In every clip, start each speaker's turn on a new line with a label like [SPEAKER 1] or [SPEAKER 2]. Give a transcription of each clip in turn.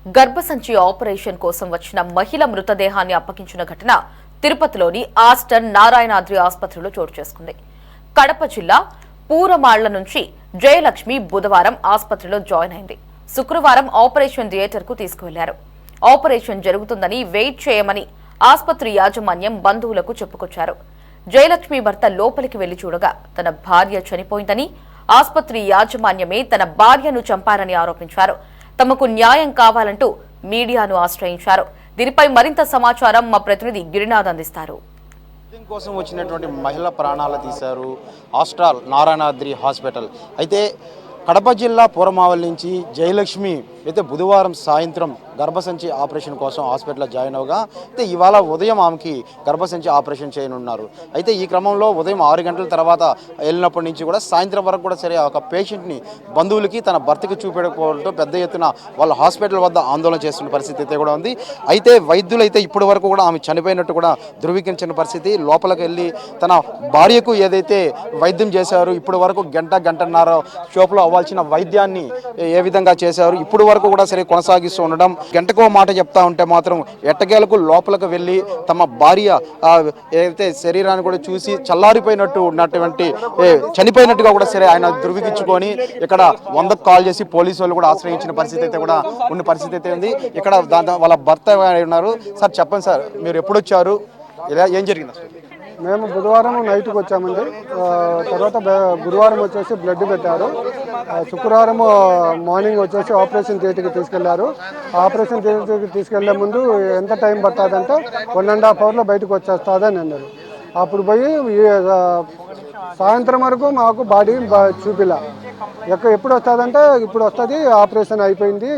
[SPEAKER 1] గర్భసంచి ఆపరేషన్ కోసం వచ్చిన మహిళ మృతదేహాన్ని అప్పగించిన ఘటన తిరుపతిలోని ఆస్టర్ నారాయణాద్రి ఆసుపత్రిలో చోటు చేసుకుంది. కడప జిల్లా పూరమాళ్ల నుంచి జయలక్ష్మి బుధవారం ఆసుపత్రిలో జాయిన్ అయింది. శుక్రవారం ఆపరేషన్ థియేటర్ కు తీసుకువెళ్లారు. ఆపరేషన్ జరుగుతుందని వెయిట్ చేయమని ఆసుపత్రి యాజమాన్యం బంధువులకు చెప్పుకొచ్చారు. జయలక్ష్మి భర్త లోపలికి వెళ్లి చూడగా తన భార్య చనిపోయిందని, ఆసుపత్రి యాజమాన్యమే తన భార్యను చంపారని ఆరోపించారు. తమకు న్యాయం కావాలంటూ మీడియాను ఆశ్రయించారు. దీనిపై మరింత సమాచారం మా ప్రతినిధి గిరినాథ్ అందిస్తారు.
[SPEAKER 2] కోసం వచ్చినటువంటి మహిళ ప్రాణాలు తీశారు ఆస్ట్రాల్ నారాయణాద్రి హాస్పిటల్. అయితే కడప జిల్లా పూరమావల్ నుంచి జయలక్ష్మి అయితే బుధవారం సాయంత్రం గర్భసంచి ఆపరేషన్ కోసం హాస్పిటల్లో జాయిన్ అవగా అయితే ఇవాళ ఉదయం ఆమెకి గర్భసంచి ఆపరేషన్ చేయనున్నారు. అయితే ఈ క్రమంలో ఉదయం 6 గంటల తర్వాత వెళ్ళినప్పటి నుంచి కూడా సాయంత్రం వరకు కూడా సరే ఒక పేషెంట్ని బంధువులకి తన భర్తకి చూపెట్టకపోవడంతో పెద్ద ఎత్తున వాళ్ళ హాస్పిటల్ వద్ద ఆందోళన చేస్తున్న పరిస్థితి అయితే కూడా ఉంది. అయితే వైద్యులు అయితే ఇప్పటి వరకు కూడా ఆమె చనిపోయినట్టు కూడా ధృవీకరించిన పరిస్థితి. లోపలికి వెళ్ళి తన భార్యకు ఏదైతే వైద్యం చేశారు, ఇప్పటి వరకు గంటన్నర షోప్లో అవ్వాల్సిన వైద్యాన్ని ఏ విధంగా చేశారు, ఇప్పుడు వరకు కూడా సరే కొనసాగిస్తూ ఉండడం. గంటకో మాట చెప్తా ఉంటే మాత్రం ఎట్టకేలకు లోపలికి వెళ్ళి తమ భార్య ఏదైతే శరీరాన్ని కూడా చూసి చల్లారిపోయినట్టు ఉన్నటువంటి చనిపోయినట్టుగా కూడా సరే ఆయన ధృవీకరించుకొని ఇక్కడ 100కు కాల్ చేసి పోలీసు వాళ్ళు కూడా ఆశ్రయించిన పరిస్థితి అయితే కూడా ఉన్న పరిస్థితి అయితే ఉంది. ఇక్కడ వాళ్ళ భర్త ఉన్నారు. సార్ చెప్పండి సార్, మీరు ఎప్పుడు వచ్చారు, ఇలా ఏం జరిగింది అసలు?
[SPEAKER 3] మేము బుధవారం నైట్కి వచ్చామండి. తర్వాత గురువారం వచ్చేసి బ్లడ్ పెట్టారు. శుక్రవారం మార్నింగ్ వచ్చేసి ఆపరేషన్ థియేటర్కి తీసుకెళ్లారు. ఆపరేషన్ థియేటర్కి తీసుకెళ్లే ముందు ఎంత టైం పడుతుందంటే 1.5 అవర్లో బయటకు వచ్చేస్తుందని అన్నారు. అప్పుడు పోయి సాయంత్రం వరకు మాకు బాడీ చూపిలా. ఎప్పుడు వస్తుందంటే ఇప్పుడు వస్తుంది, ఆపరేషన్ అయిపోయింది,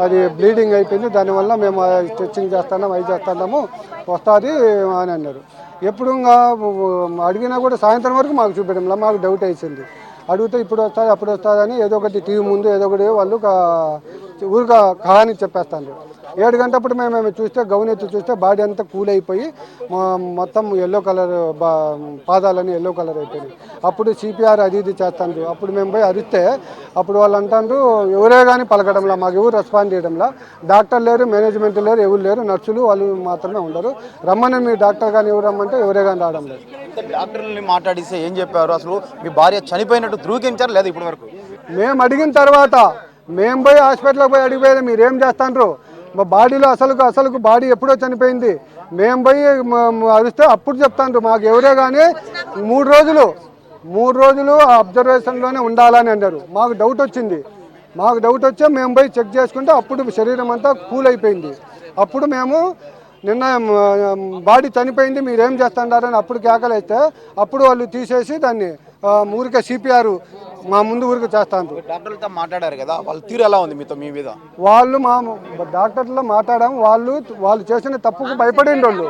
[SPEAKER 3] అది బ్లీడింగ్ అయిపోయింది, దానివల్ల మేము స్టిచ్చింగ్ చేస్తున్నాము, అవి చేస్తున్నాము, వస్తుంది అని అన్నారు. ఎప్పుడు అడిగినా కూడా సాయంత్రం వరకు మాకు చూపించడంలో మాకు డౌట్ వేసింది. అడిగితే ఇప్పుడు వస్తుంది అప్పుడు వస్తుంది అని ఏదో ఒకటి టీవీ ముందు ఏదో ఒకటి వాళ్ళు ఊరిగా కహాని చెప్పేస్తాను. 7 గంటప్పుడు మేము చూస్తే గౌన్ ఎత్తి చూస్తే బాడీ అంతా కూల్ అయిపోయి మొత్తం ఎల్లో కలర్ పాదాలని ఎల్లో కలర్ అయిపోయింది. అప్పుడు సిపిఆర్ అది ఇది చేస్తాను. అప్పుడు మేము పోయి అరిస్తే అప్పుడు వాళ్ళు అంటారు ఎవరే కానీ పలకడంలా, మాకు ఎవరు రెస్పాండ్ చేయడంలా, డాక్టర్ లేరు, మేనేజ్మెంట్ లేరు, ఎవరు లేరు, నర్సులు వాళ్ళు మాత్రమే ఉండరు, రమ్మని మీ డాక్టర్ కానీ ఎవరు రమ్మంటే ఎవరే కానీ రావడం లేదు.
[SPEAKER 2] డాక్టర్ని మాట్లాడిస్తే ఏం చెప్పారు? అసలు మీ భార్య చనిపోయినట్టు ధృవీకరించారు లేదా ఇప్పటి వరకు?
[SPEAKER 3] మేము అడిగిన తర్వాత మేము పోయి హాస్పిటల్కి పోయి అడిగిపోయేది మీరేం చేస్తాండ్రు, మా బాడీలో అసలుకు బాడీ ఎప్పుడో చనిపోయింది, మేము పోయి అరిస్తే అప్పుడు చెప్తాండ్రు మాకు ఎవరే కానీ 3 రోజులు అబ్జర్వేషన్లోనే ఉండాలని అన్నారు. మాకు డౌట్ వచ్చింది. వచ్చి మేము పోయి చెక్ చేసుకుంటే అప్పుడు శరీరం అంతా కూల్ అయిపోయింది. అప్పుడు మేము నిన్న బాడీ చనిపోయింది మీరేం చేస్తుంటారని అప్పుడు కేకలేస్తే అప్పుడు వాళ్ళు తీసేసి దాన్ని ఊరికే సిపిఆర్ మా ముందు ఊరికి చేస్తాను.
[SPEAKER 2] డాక్టర్లతో మాట్లాడారు కదా, వాళ్ళ తీరు ఎలా ఉంది మీతో? మీ మీద
[SPEAKER 3] వాళ్ళు మా డాక్టర్లతో మాట్లాడాము. వాళ్ళు చేసిన తప్పుకు భయపడింది వాళ్ళు,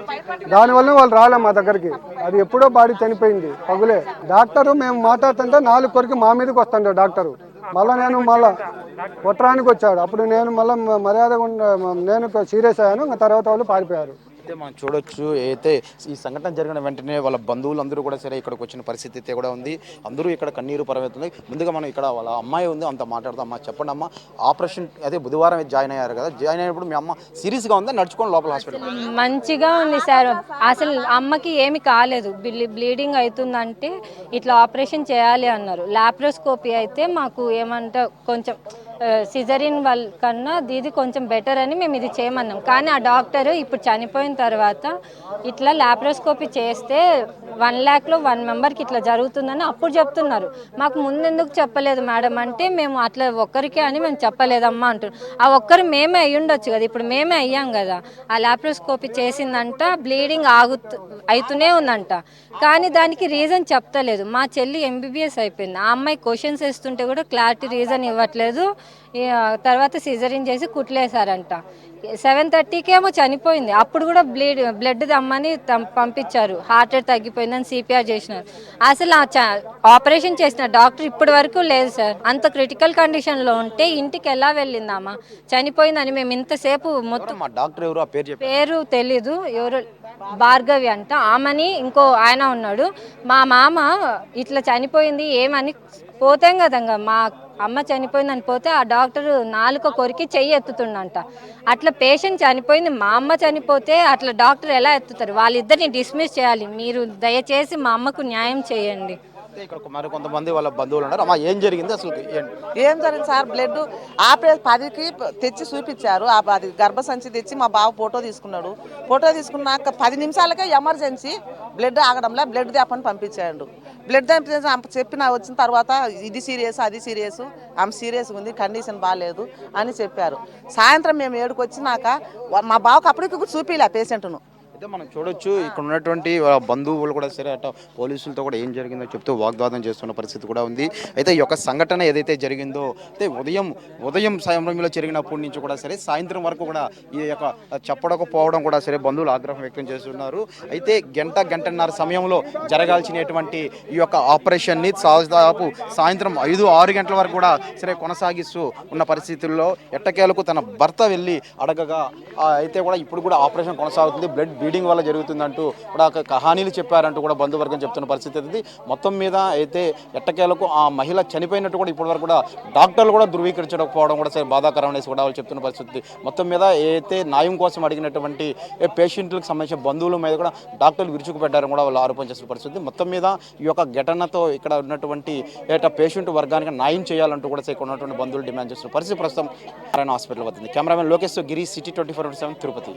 [SPEAKER 3] దానివల్ల వాళ్ళు రాలే మా దగ్గరికి. అది ఎప్పుడో బాడీ చనిపోయింది పగులే. డాక్టరు మేము మాట్లాడుతుంటే 4 కొరికి మా మీదకి వస్తాడు డాక్టరు. నేను కొట్టడానికి వచ్చాడు. అప్పుడు నేను మర్యాదగా నేను సీరియస్ అయ్యాను. తర్వాత వాళ్ళు పారిపోయారు.
[SPEAKER 2] అయితే మనం చూడొచ్చు, అయితే ఈ సంఘటన జరిగిన వెంటనే వాళ్ళ బంధువులందరూ కూడా సరే ఇక్కడికి వచ్చిన పరిస్థితి అయితే కూడా ఉంది. అందరూ ఇక్కడ కన్నీరు పరమవుతుంది. ముందుగా మనం ఇక్కడ వాళ్ళ అమ్మాయి ఉంది, అంత మాట్లాడదాం. అమ్మ చెప్పండి అమ్మ, ఆపరేషన్ అదే బుధవారం జాయిన్ అయ్యారు కదా, జాయిన్ అయినప్పుడు మీ అమ్మ సీరియస్గా ఉందా, నడుచుకొని లోపల హాస్పిటల్?
[SPEAKER 4] మంచిగా ఉంది సార్. అసలు అమ్మకి ఏమి కాలేదు, బ్లీడింగ్ అవుతుందంటే ఇట్లా ఆపరేషన్ చేయాలి అన్నారు. లాప్రోస్కోపీ అయితే మాకు ఏమంటే కొంచెం సిజరిన్ వాళ్ళ కన్నా ఇది కొంచెం బెటర్ అని మేము ఇది చేయమన్నాం. కానీ ఆ డాక్టర్ ఇప్పుడు చనిపోయిన తర్వాత ఇట్లా లాప్రోస్కోపీ చేస్తే 1 లాఖ్లో 1 మెంబర్కి ఇట్లా జరుగుతుందని అప్పుడు చెప్తున్నారు. మాకు ముందెందుకు చెప్పలేదు మేడం అంటే, మేము అట్లా ఒక్కరికే అని మేము చెప్పలేదమ్మా అంటున్నారు. ఆ ఒక్కరు మేమే అయ్యి ఉండొచ్చు కదా, ఇప్పుడు మేమే అయ్యాం కదా. ఆ లాప్రోస్కోపీ చేసిందంట, బ్లీడింగ్ అవుతూనే ఉందంట, కానీ దానికి రీజన్ చెప్తలేదు. మా చెల్లి ఎంబీబీఎస్ అయిపోయింది, ఆ అమ్మాయి క్వశ్చన్స్ వేస్తుంటే కూడా క్లారిటీ రీజన్ ఇవ్వట్లేదు. తర్వాత సిజరిన్ చేసి కుట్లేశారంట. 7:30కేమో చనిపోయింది. అప్పుడు కూడా బ్లడ్ దమ్మని పంపించారు. హార్ట్ రేట్ తగ్గిపోయిందని సిపిఆర్ చేసినారు. అసలు ఆపరేషన్ చేసిన డాక్టర్ ఇప్పటి వరకు లేదు సార్. అంత క్రిటికల్ కండిషన్లో ఉంటే ఇంటికి ఎలా వెళ్ళిందామా, చనిపోయిందని మేము ఇంతసేపు మొత్తం.
[SPEAKER 2] డాక్టర్ ఎవరు,
[SPEAKER 4] పేరు తెలీదు, ఎవరు భార్గవి అంట. ఆమెని ఇంకో ఆయన ఉన్నాడు. మా మామ ఇట్లా చనిపోయింది ఏమని పోతాం కదంగా, మా అమ్మ చనిపోయిందని పోతే ఆ డాక్టర్ నాలుక కొరికి చెయ్యి ఎత్తుతుండంట. అట్లా పేషెంట్ చనిపోయింది, మా అమ్మ చనిపోతే అట్లా డాక్టర్ ఎలా ఎత్తుతారు? వాళ్ళిద్దరిని డిస్మిస్ చేయాలి. మీరు దయచేసి మా అమ్మకు న్యాయం చేయండి.
[SPEAKER 2] అయితే ఇక్కడ మరి కొంతమంది వాళ్ళ బంధువులు ఉన్నారు. అమ్మా ఏం జరిగింది అసలు ఏంటి?
[SPEAKER 5] ఏం జరిగింది సార్, బ్లడ్ ఆపరేషన్ 10కి తెచ్చి చూపించారు. అది గర్భసంచి తెచ్చి మా బావ ఫోటో తీసుకున్నాడు. ఫోటో తీసుకున్నాక 10 నిమిషాలకే ఎమర్జెన్సీ బ్లడ్ ఆగడంలో బ్లడ్ తెప్పని పంపించాడు. బ్లడ్ చెప్పిన వచ్చిన తర్వాత ఇది సీరియస్ అది సీరియస్, ఆమె సీరియస్గా ఉంది, కండిషన్ బాగాలేదు అని చెప్పారు. సాయంత్రం మేము 7కి వచ్చినాక మా బావకు అప్పటికి చూపిలే పేషెంట్ను.
[SPEAKER 2] అయితే మనం చూడొచ్చు ఇక్కడ ఉన్నటువంటి బంధువులు కూడా సరే అట పోలీసులతో కూడా ఏం జరిగిందో చెప్తూ వాగ్వాదం చేస్తున్న పరిస్థితి కూడా ఉంది. అయితే ఈ యొక్క సంఘటన ఏదైతే జరిగిందో అయితే ఉదయం సమయంలో జరిగినప్పటి నుంచి కూడా సరే సాయంత్రం వరకు కూడా ఈ యొక్క చెప్పడకపోవడం కూడా సరే బంధువులు ఆగ్రహం వ్యక్తం చేస్తున్నారు. అయితే గంటన్నర సమయంలో జరగాల్సినటువంటి ఈ యొక్క ఆపరేషన్ని దాదాపు సాయంత్రం 5-6 గంటల వరకు కూడా సరే కొనసాగిస్తూ ఉన్న పరిస్థితుల్లో ఎట్టకేలకు తన భర్త వెళ్ళి అడగగా అయితే కూడా ఇప్పుడు కూడా ఆపరేషన్ కొనసాగుతుంది, బ్లడ్ బ్లీడింగ్ వల్ల జరుగుతుందంటూ కూడా కహానీలు చెప్పారంటూ కూడా బంధువర్గం చెప్తున్న పరిస్థితి ఉంది. మొత్తం మీద అయితే ఎట్టకేలకు ఆ మహిళ చనిపోయినట్టు కూడా ఇప్పటివరకు కూడా డాక్టర్లు కూడా ధృవీకరించకపోవడం కూడా సరే బాధాకరం అనేసి కూడా వాళ్ళు చెప్తున్న పరిస్థితి. మొత్తం మీద అయితే న్యాయం కోసం అడిగినటువంటి పేషెంట్లకు సంబంధించిన బంధువుల మీద కూడా డాక్టర్లు విరుచుకుపెట్టారని కూడా వాళ్ళు ఆరోపణ చేస్తున్న పరిస్థితి. మొత్తం మీద ఈ యొక్క ఘటనతో ఇక్కడ ఉన్నటువంటి పేషెంట్ వర్గానికి న్యాయం చేయాలంటూ కూడా ఇక్కడ ఉన్నటువంటి బంధువులు డిమాండ్ చేస్తున్న పరిస్థితి ప్రస్తుతం నారాయణ హాస్పిటల్ వద్ద. కెమెరామెన్ లోకేష్ గిరి, సిటీ 24/7 తిరుపతి.